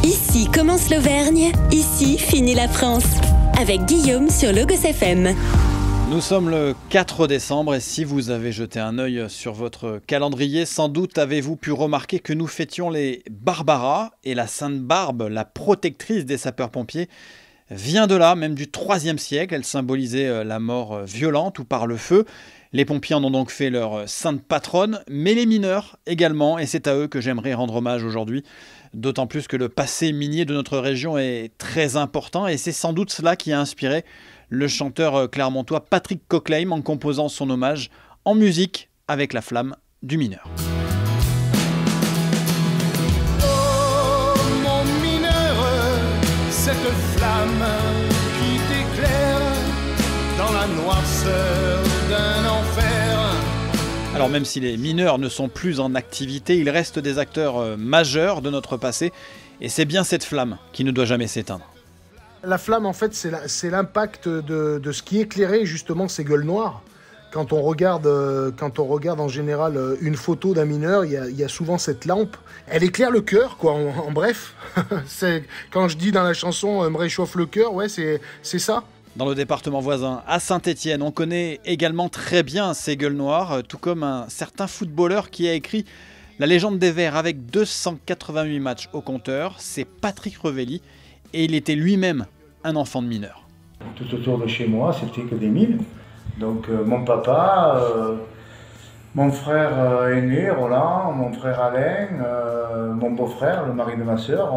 Ici commence l'Auvergne, ici finit la France. Avec Guillaume sur Logos FM. Nous sommes le 4 décembre et si vous avez jeté un œil sur votre calendrier, sans doute avez-vous pu remarquer que nous fêtions les Barbaras et la Sainte Barbe, la protectrice des sapeurs-pompiers, vient de là, même du IIIe siècle. Elle symbolisait la mort violente ou par le feu. Les pompiers en ont donc fait leur sainte patronne, mais les mineurs également, et c'est à eux que j'aimerais rendre hommage aujourd'hui. D'autant plus que le passé minier de notre région est très important et c'est sans doute cela qui a inspiré le chanteur clermontois Patrick Cockleim en composant son hommage en musique avec la flamme du mineur. Oh mon mineur, cette flamme qui t'éclaire dans la noirceur d'un enfer. Alors même si les mineurs ne sont plus en activité, ils restent des acteurs majeurs de notre passé et c'est bien cette flamme qui ne doit jamais s'éteindre. La flamme, en fait, c'est l'impact de ce qui éclairait justement ces gueules noires. Quand on regarde en général une photo d'un mineur, il y a souvent cette lampe. Elle éclaire le cœur, quoi. En bref, quand je dis dans la chanson « me réchauffe le cœur », ouais, c'est ça. Dans le département voisin, à Saint-Étienne, on connaît également très bien ces gueules noires, tout comme un certain footballeur qui a écrit la légende des Verts avec 288 matchs au compteur. C'est Patrick Revelli. Et il était lui-même un enfant de mineur. Tout autour de chez moi, c'était que des mines. Donc mon papa, mon frère aîné, Roland, mon frère Alain, mon beau-frère, le mari de ma sœur,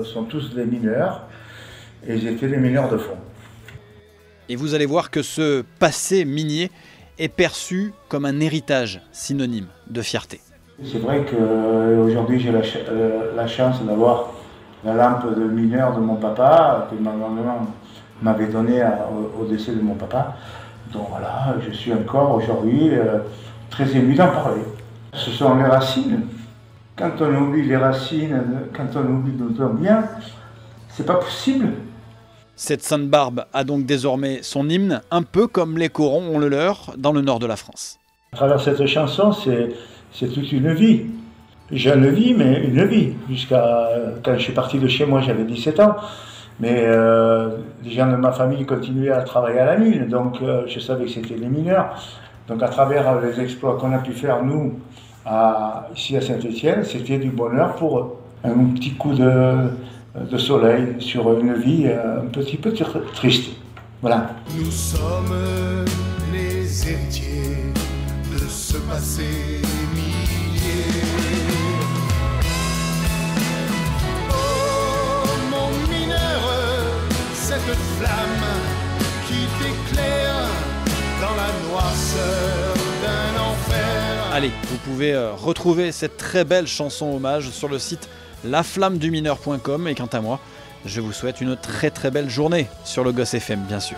sont tous des mineurs. Et ils étaient des mineurs de fond. Et vous allez voir que ce passé minier est perçu comme un héritage synonyme de fierté. C'est vrai qu'aujourd'hui j'ai la chance d'avoir la lampe de mineur de mon papa, que ma maman m'avait donnée au décès de mon papa. Donc voilà, je suis encore aujourd'hui très ému d'en parler. Ce sont les racines. Quand on oublie les racines, quand on oublie notre bien, c'est pas possible. Cette Sainte Barbe a donc désormais son hymne, un peu comme les corons ont le leur dans le nord de la France. À travers cette chanson, c'est toute une vie. Jeune vie, mais une vie. Jusqu'à quand je suis parti de chez moi, j'avais 17 ans. Mais les gens de ma famille continuaient à travailler à la mine, donc je savais que c'était les mineurs. Donc à travers les exploits qu'on a pu faire, nous, ici à Saint-Étienne, c'était du bonheur pour eux. Un petit coup de soleil sur une vie un petit peu triste. Voilà. Nous sommes les héritiers de ce passé millier. Oh mon mineur, cette flamme qui t'éclaire dans la noirceur d'un enfer. Allez, vous pouvez retrouver cette très belle chanson hommage sur le site laflammedumineur.com et quant à moi, je vous souhaite une très très belle journée sur Logos FM bien sûr.